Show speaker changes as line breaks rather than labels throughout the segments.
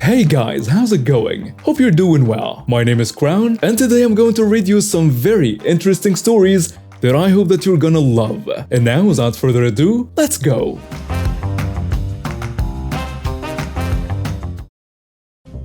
Hey guys, how's it going? Hope you're doing well. My name is Crown, and today I'm going to read you some very interesting stories that I hope that you're gonna love. And now, without further ado, let's go!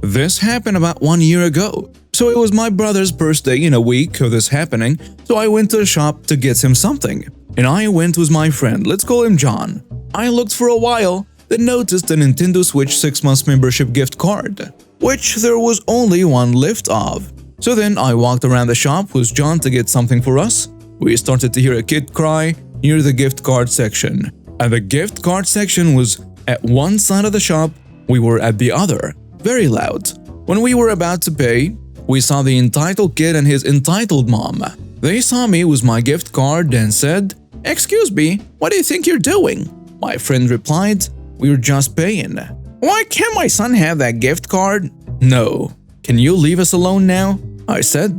This happened about 1 year ago. So it was my brother's birthday in a week of this happening, so I went to the shop to get him something. And I went with my friend, let's call him John. I looked for a while, then noticed a Nintendo Switch 6 months membership gift card, which there was only one left of. So then I walked around the shop with John to get something for us. We started to hear a kid cry near the gift card section. And the gift card section was at one side of the shop, we were at the other. Very loud. When we were about to pay, we saw the entitled kid and his entitled mom. They saw me with my gift card and said, "Excuse me, what do you think you're doing?" My friend replied, "We're just paying." "Why can't my son have that gift card?" "No. Can you leave us alone now?" I said.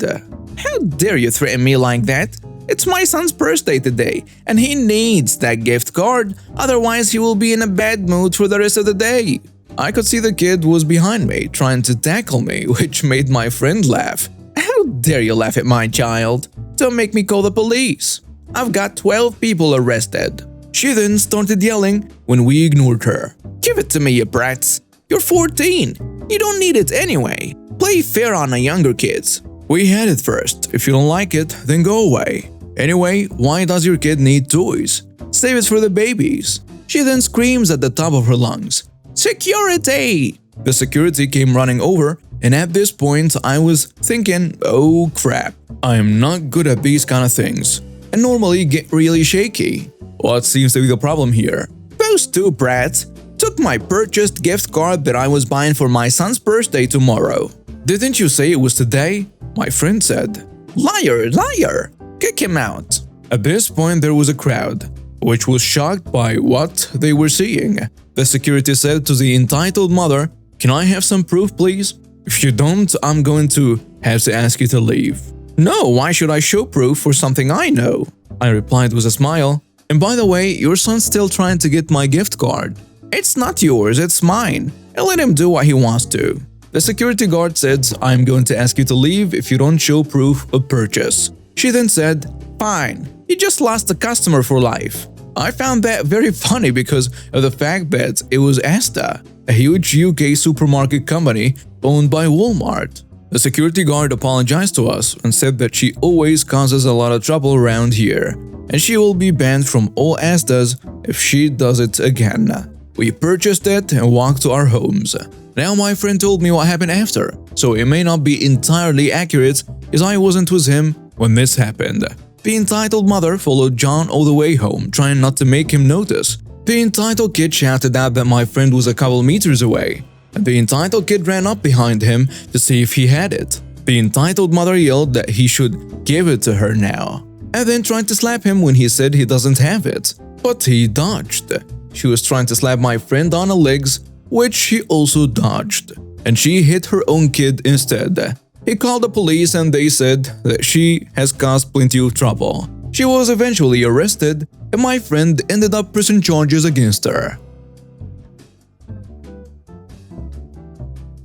"How dare you threaten me like that? It's my son's birthday today, and he needs that gift card, otherwise he will be in a bad mood for the rest of the day." I could see the kid was behind me, trying to tackle me, which made my friend laugh. "How dare you laugh at my child? Don't make me call the police. I've got 12 people arrested." She then started yelling when we ignored her. "Give it to me, you brats. You're 14. You don't need it anyway. Play fair on the younger kids." We had it first. If you don't like it, then go away. Anyway, why does your kid need toys? Save it for the babies. She then screams at the top of her lungs, "Security!" The security came running over, and at this point I was thinking, oh crap, I am not good at these kind of things, and normally get really shaky. What seems to be the problem here? Those two brats took my purchased gift card that I was buying for my son's birthday tomorrow. "Didn't you say it was today?" My friend said. "Liar, liar! Kick him out!" At this point there was a crowd, which was shocked by what they were seeing. The security said to the entitled mother, "Can I have some proof, please? If you don't, I'm going to have to ask you to leave." "No, why should I show proof for something I know?" I replied with a smile. "And by the way, your son's still trying to get my gift card." "It's not yours, it's mine. And let him do what he wants to." The security guard said, "I'm going to ask you to leave if you don't show proof of purchase." She then said, "Fine, you just lost a customer for life." I found that very funny because of the fact that it was Asda, a huge UK supermarket company owned by Walmart. The security guard apologized to us and said that she always causes a lot of trouble around here, and she will be banned from all Asdas if she does it again. We purchased it and walked to our homes. Now my friend told me what happened after, so it may not be entirely accurate as I wasn't with him when this happened. The entitled mother followed John all the way home, trying not to make him notice. The entitled kid shouted out that my friend was a couple meters away, and the entitled kid ran up behind him to see if he had it. The entitled mother yelled that he should give it to her now, and then tried to slap him when he said he doesn't have it. But he dodged. She was trying to slap my friend on the legs, which he also dodged, and she hit her own kid instead. He called the police and they said that she has caused plenty of trouble. She was eventually arrested and my friend ended up pressing charges against her.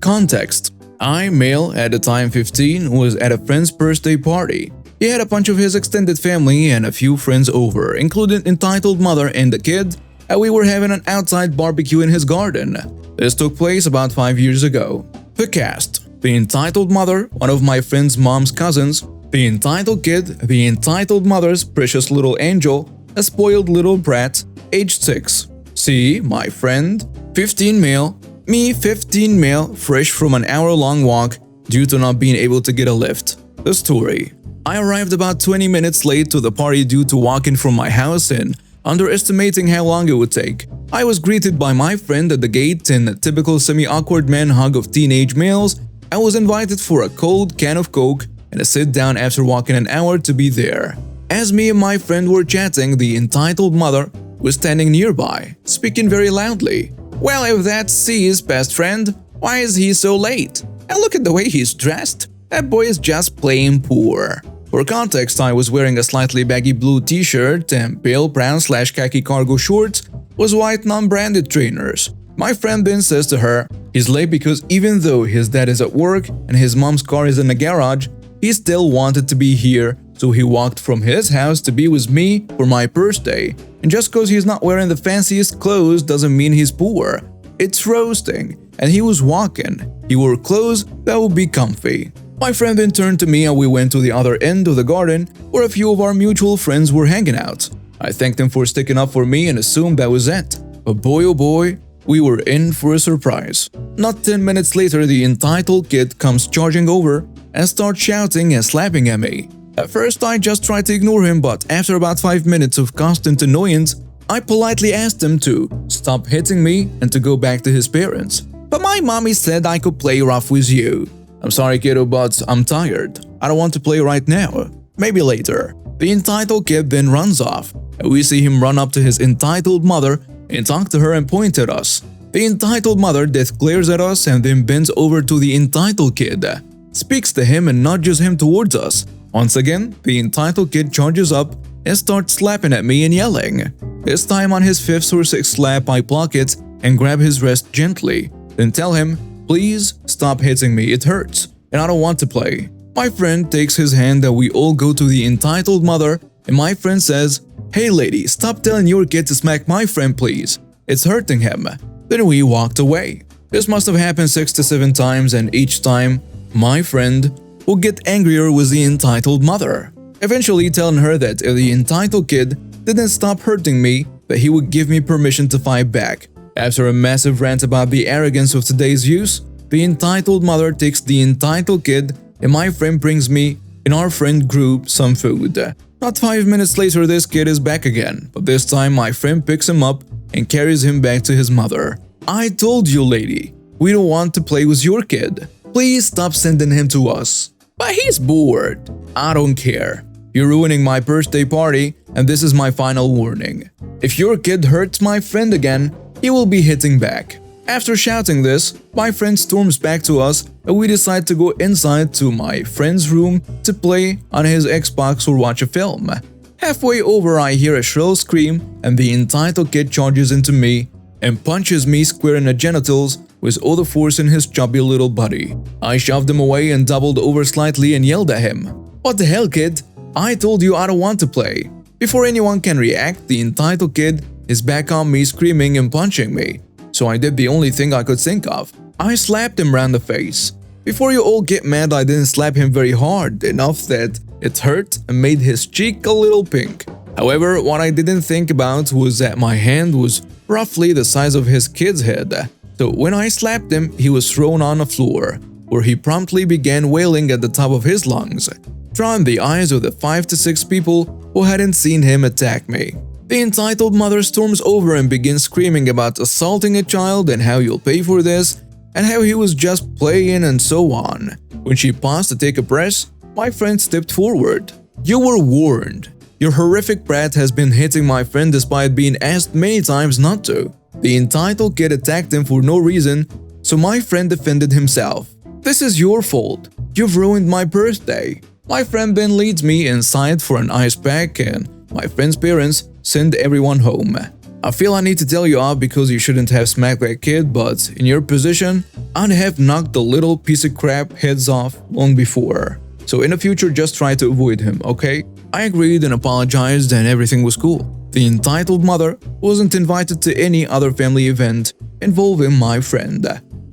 Context: I, male, at the time 15, was at a friend's birthday party. He had a bunch of his extended family and a few friends over, including entitled mother and the kid, and we were having an outside barbecue in his garden. This took place about 5 years ago. The cast: the entitled mother, one of my friend's mom's cousins, the entitled kid, the entitled mother's precious little angel, a spoiled little brat, aged 6. C, my friend, 15 male, me 15 male, fresh from an hour-long walk due to not being able to get a lift. The story: I arrived about 20 minutes late to the party due to walking from my house and underestimating how long it would take. I was greeted by my friend at the gate in a typical semi-awkward man hug of teenage males. I was invited for a cold can of Coke and a sit-down after walking an hour to be there. As me and my friend were chatting, the entitled mother was standing nearby, speaking very loudly. "Well, if that's C's best friend, why is he so late? And look at the way he's dressed. That boy is just plain poor." For context, I was wearing a slightly baggy blue t-shirt and pale brown/khaki cargo shorts with white non-branded trainers. My friend then says to her, he's late because even though his dad is at work and his mom's car is in the garage, he still wanted to be here, so he walked from his house to be with me for my birthday. And just cause he's not wearing the fanciest clothes doesn't mean he's poor. It's roasting, and he was walking. He wore clothes that would be comfy. My friend then turned to me and we went to the other end of the garden where a few of our mutual friends were hanging out. I thanked them for sticking up for me and assumed that was it. But boy oh boy, we were in for a surprise. Not 10 minutes later, the entitled kid comes charging over and starts shouting and slapping at me. At first I just tried to ignore him, but after about 5 minutes of constant annoyance, I politely asked him to stop hitting me and to go back to his parents. But my mommy said I could play rough with you. I'm sorry kiddo, but I'm tired. I don't want to play right now. Maybe later. The entitled kid then runs off, and we see him run up to his entitled mother and talk to her and point at us. The entitled mother then glares at us and then bends over to the entitled kid, speaks to him and nudges him towards us. Once again, the entitled kid charges up and starts slapping at me and yelling. This time on his 5th or 6th slap, I block it and grab his wrist gently, then tell him, please stop hitting me, it hurts, and I don't want to play. My friend takes his hand and we all go to the entitled mother, and my friend says, hey lady, stop telling your kid to smack my friend please, it's hurting him. Then we walked away. This must have happened 6 to 7 times, and each time, my friend would get angrier with the entitled mother, eventually telling her that if the entitled kid didn't stop hurting me, that he would give me permission to fight back. After a massive rant about the arrogance of today's youth, the entitled mother takes the entitled kid and my friend brings me and our friend group some food. Not 5 minutes later, this kid is back again, but this time my friend picks him up and carries him back to his mother. I told you lady, we don't want to play with your kid. Please stop sending him to us. But he's bored. I don't care. You're ruining my birthday party, and this is my final warning. If your kid hurts my friend again, he will be hitting back. After shouting this, my friend storms back to us and we decide to go inside to my friend's room to play on his Xbox or watch a film. Halfway over, I hear a shrill scream and the entitled kid charges into me and punches me square in the genitals with all the force in his chubby little body. I shoved him away and doubled over slightly and yelled at him, "What the hell, kid? I told you I don't want to play." Before anyone can react, the entitled kid is back on me screaming and punching me. So I did the only thing I could think of. I slapped him round the face. Before you all get mad, I didn't slap him very hard, enough that it hurt and made his cheek a little pink. However, what I didn't think about was that my hand was roughly the size of his kid's head. So when I slapped him, he was thrown on the floor, where he promptly began wailing at the top of his lungs, drawing the eyes of the 5 to 6 people who hadn't seen him attack me. The entitled mother storms over and begins screaming about assaulting a child and how you'll pay for this, and how he was just playing and so on. When she paused to take a breath, my friend stepped forward. "You were warned. Your horrific brat has been hitting my friend despite being asked many times not to." The entitled kid attacked him for no reason, so my friend defended himself. "This is your fault. You've ruined my birthday." My friend then leads me inside for an ice pack and my friend's parents send everyone home. I feel I need to tell you off because you shouldn't have smacked that kid, but in your position, I'd have knocked the little piece of crap heads off long before. So in the future, just try to avoid him, okay? I agreed and apologized and everything was cool. The entitled mother wasn't invited to any other family event involving my friend.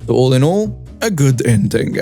So all in all, a good ending.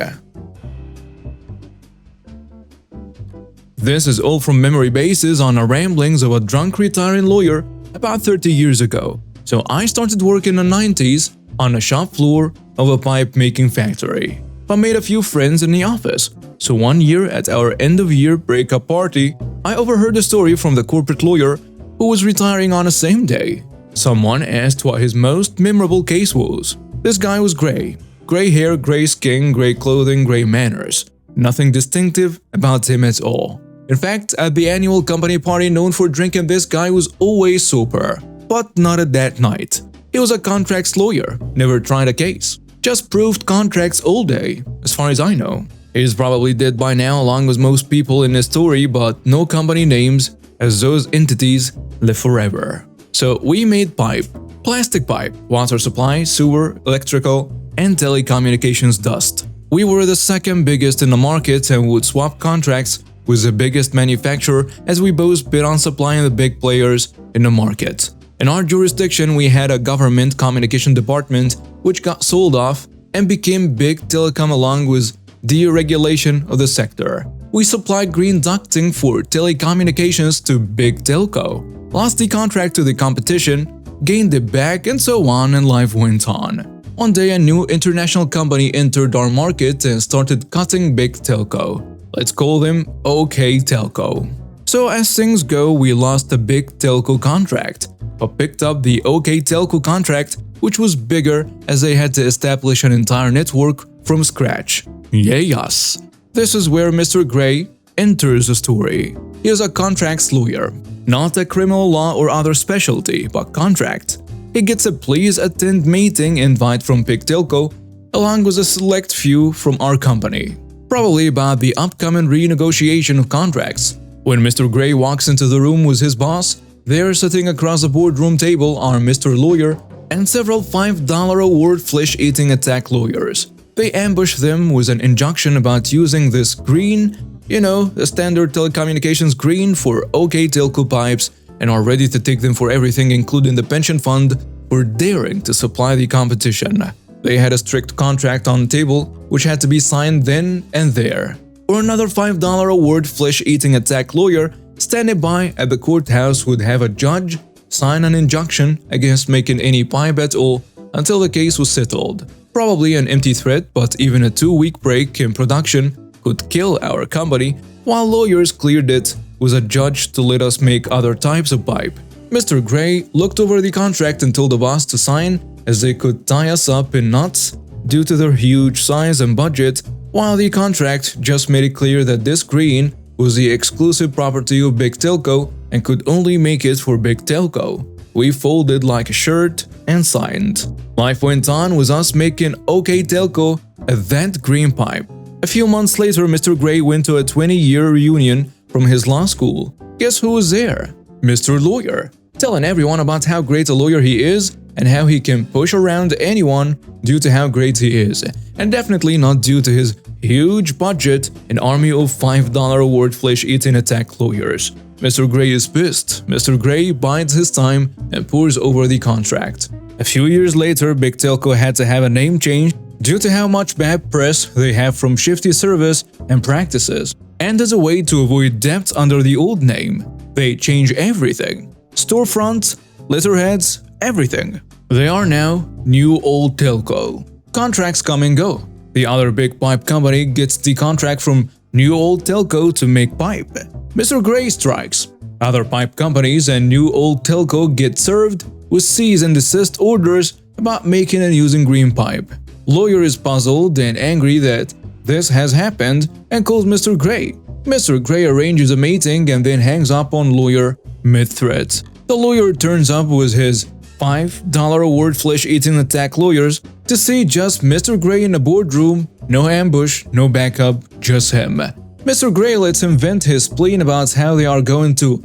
This is all from memory bases on the ramblings of a drunk retiring lawyer about 30 years ago. So I started work in the 90s on the shop floor of a pipe-making factory. I made a few friends in the office. So one year at our end-of-year breakup party, I overheard a story from the corporate lawyer who was retiring on the same day. Someone asked what his most memorable case was. This guy was gray. Gray hair, gray skin, gray clothing, gray manners. Nothing distinctive about him at all. In fact, at the annual company party known for drinking, this guy was always sober. But not at that night. He was a contracts lawyer, never tried a case. Just proved contracts all day, as far as I know. He's probably dead by now along with most people in this story, but no company names, as those entities live forever. So we made pipe. Plastic pipe, water supply, sewer, electrical, and telecommunications dust. We were the second biggest in the market and would swap contracts with the biggest manufacturer as we both bid on supplying the big players in the market. In our jurisdiction, we had a government communication department which got sold off and became Big Telecom along with deregulation of the sector. We supplied green ducting for telecommunications to Big Telco, lost the contract to the competition, gained it back, and so on, and life went on. One day a new international company entered our market and started cutting Big Telco. Let's call them OK Telco. So as things go, we lost the Big Telco contract, but picked up the OK Telco contract, which was bigger as they had to establish an entire network from scratch. Yes. This is where Mr. Gray enters the story. He is a contracts lawyer, not a criminal law or other specialty, but contract. He gets a please attend meeting invite from Big Telco, along with a select few from our company, probably about the upcoming renegotiation of contracts. When Mr. Gray walks into the room with his boss, there sitting across the boardroom table are Mr. Lawyer and several $5 award flesh-eating attack lawyers. They ambush them with an injunction about using this green, the standard telecommunications green for OK Telco pipes, and are ready to take them for everything including the pension fund for daring to supply the competition. They had a strict contract on the table which had to be signed then and there. Or another $5 award flesh-eating attack lawyer standing by at the courthouse would have a judge sign an injunction against making any pipe at all until the case was settled. Probably an empty threat, but even a 2-week break in production could kill our company, while lawyers cleared it with a judge to let us make other types of pipe. Mr. Gray looked over the contract and told the boss to sign, as they could tie us up in knots due to their huge size and budget, while the contract just made it clear that this green was the exclusive property of Big Telco and could only make it for Big Telco. We folded like a shirt and signed. Life went on with us making OK Telco that green pipe. A few months later, Mr. Gray went to a 20-year reunion from his law school. Guess who was there? Mr. Lawyer, telling everyone about how great a lawyer he is and how he can push around anyone due to how great he is, and definitely not due to his huge budget and army of $5 award flesh-eating attack lawyers. Mr. Gray is pissed. Mr. Gray bides his time and pours over the contract. A few years later, Big Telco had to have a name change due to how much bad press they have from shifty service and practices. And as a way to avoid debt under the old name, they change everything. Storefronts, letterheads, everything. They are now New Old Telco. Contracts come and go. The other big pipe company gets the contract from New Old Telco to make pipe. Mr. Gray strikes. Other pipe companies and New Old Telco get served with cease and desist orders about making and using green pipe. Lawyer is puzzled and angry that this has happened and calls Mr. Gray. Mr. Gray arranges a meeting and then hangs up on lawyer mid-threat. The lawyer turns up with his $5 award flesh-eating attack lawyers to see just Mr. Gray in the boardroom, no ambush, no backup, just him. Mr. Gray lets him vent his spleen about how they are going to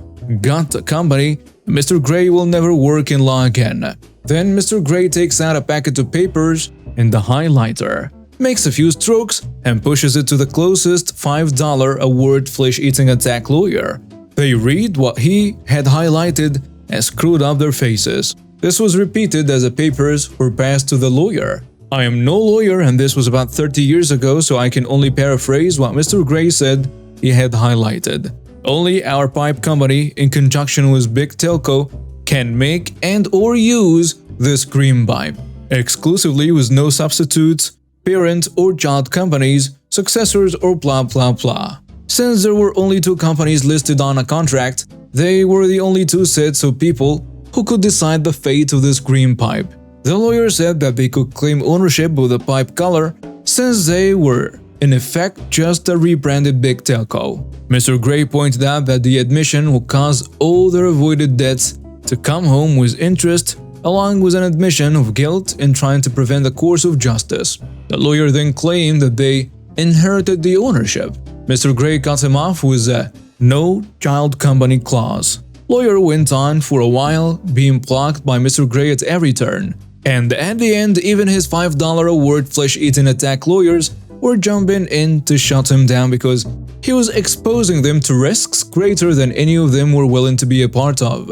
gut the company. Mr. Gray will never work in law again. Then Mr. Gray takes out a packet of papers and the highlighter, makes a few strokes, and pushes it to the closest $5 award flesh-eating attack lawyer. They read what he had highlighted and screwed up their faces. This was repeated as the papers were passed to the lawyer. I am no lawyer and this was about 30 years ago, so I can only paraphrase what Mr. Gray said he had highlighted. Only our pipe company, in conjunction with Big Telco, can make and or use this green pipe, exclusively with no substitutes, parent or child companies, successors or blah blah blah. Since there were only 2 companies listed on a contract, they were the only 2 sets of people who could decide the fate of this green pipe. The lawyer said that they could claim ownership of the pipe color since they were, in effect, just a rebranded Big Telco. Mr. Gray pointed out that the admission would cause all their avoided debts to come home with interest, along with an admission of guilt in trying to prevent the course of justice. The lawyer then claimed that they inherited the ownership. Mr. Gray cut him off with a no child company clause. Lawyer went on for a while, being blocked by Mr. Gray at every turn. And at the end, even his $5 award flesh-eating attack lawyers were jumping in to shut him down because he was exposing them to risks greater than any of them were willing to be a part of.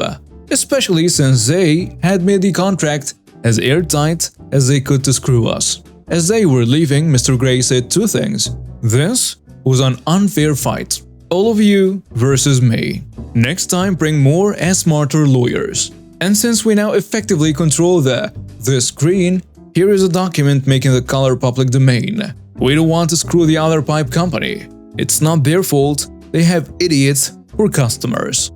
Especially since they had made the contract as airtight as they could to screw us. As they were leaving, Mr. Gray said two things. This was an unfair fight. All of you versus me. Next time, bring more and smarter lawyers. And since we now effectively control the screen, here is a document making the color public domain. We don't want to screw the other pipe company. It's not their fault. They have idiots for customers.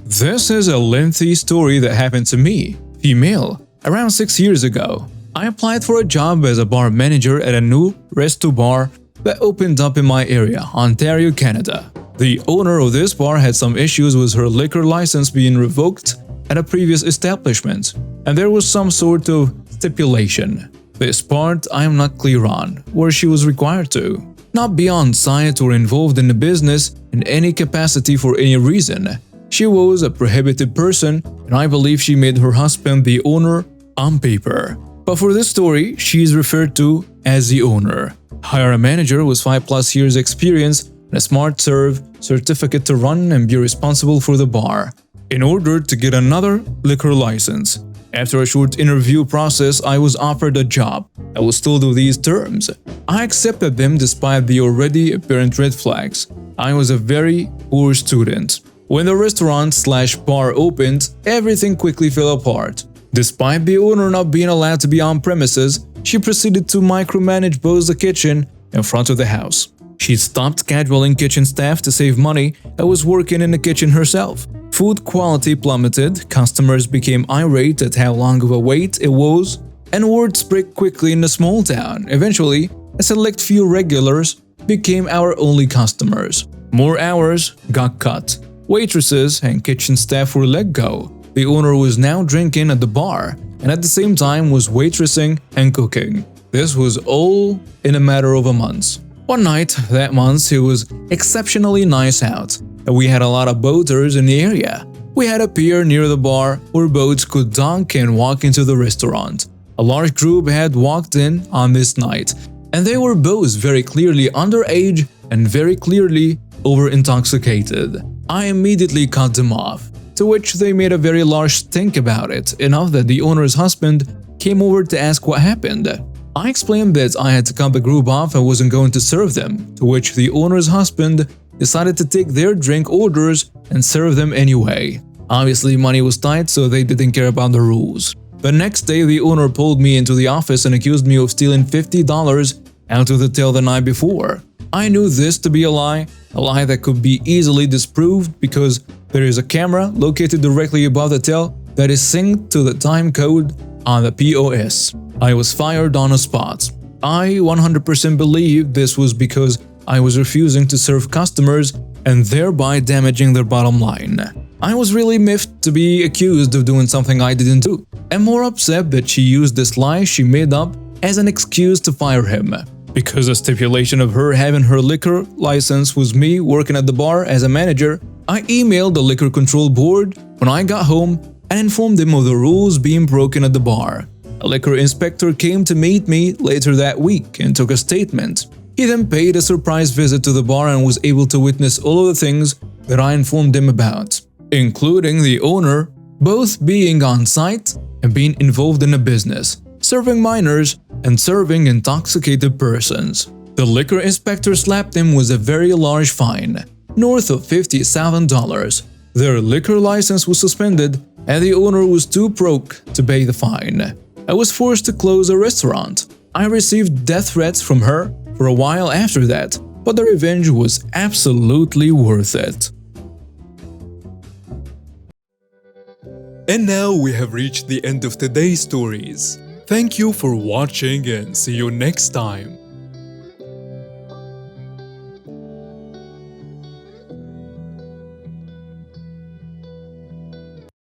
This is a lengthy story that happened to me, female, around 6 years ago. I applied for a job as a bar manager at a new resto bar that opened up in my area, Ontario, Canada. The owner of this bar had some issues with her liquor license being revoked at a previous establishment, and there was some sort of stipulation. This part I am not clear on, where she was required to not be on site or involved in the business in any capacity for any reason. She was a prohibited person, and I believe she made her husband the owner on paper. But for this story, she is referred to as the owner. Hire a manager with 5+ years experience and a smart serve certificate to run and be responsible for the bar, in order to get another liquor license. After a short interview process, I was offered a job. I was told of these terms. I accepted them despite the already apparent red flags. I was a very poor student. When the restaurant/bar opened, everything quickly fell apart. Despite the owner not being allowed to be on premises, she proceeded to micromanage both the kitchen and front of the house. She stopped scheduling kitchen staff to save money and was working in the kitchen herself. Food quality plummeted, customers became irate at how long of a wait it was, and word spread quickly in the small town. Eventually, a select few regulars became our only customers. More hours got cut. Waitresses and kitchen staff were let go. The owner was now drinking at the bar and at the same time was waitressing and cooking. This was all in a matter of a month. One night that month it was exceptionally nice out, and we had a lot of boaters in the area. We had a pier near the bar where boats could dock and walk into the restaurant. A large group had walked in on this night, and they were both very clearly underage and very clearly over-intoxicated. I immediately cut them off, to which they made a very large stink about it, enough that the owner's husband came over to ask what happened. I explained that I had to cut the group off and wasn't going to serve them, to which the owner's husband decided to take their drink orders and serve them anyway. Obviously, money was tight, so they didn't care about the rules. The next day, the owner pulled me into the office and accused me of stealing $50 out of the till the night before. I knew this to be a lie that could be easily disproved because there is a camera located directly above the till that is synced to the time code on the POS. I was fired on the spot. I 100% believe this was because I was refusing to serve customers and thereby damaging their bottom line. I was really miffed to be accused of doing something I didn't do, and more upset that she used this lie she made up as an excuse to fire him. Because a stipulation of her having her liquor license was me working at the bar as a manager, I emailed the liquor control board when I got home and informed them of the rules being broken at the bar. A liquor inspector came to meet me later that week and took a statement. He then paid a surprise visit to the bar and was able to witness all of the things that I informed him about, including the owner both being on site and being involved in the business, serving minors and serving intoxicated persons. The liquor inspector slapped him with a very large fine, north of $57. Their liquor license was suspended and the owner was too broke to pay the fine. I was forced to close the restaurant. I received death threats from her for a while after that, but the revenge was absolutely worth it.
And now we have reached the end of today's stories. Thank you for watching and see you next time.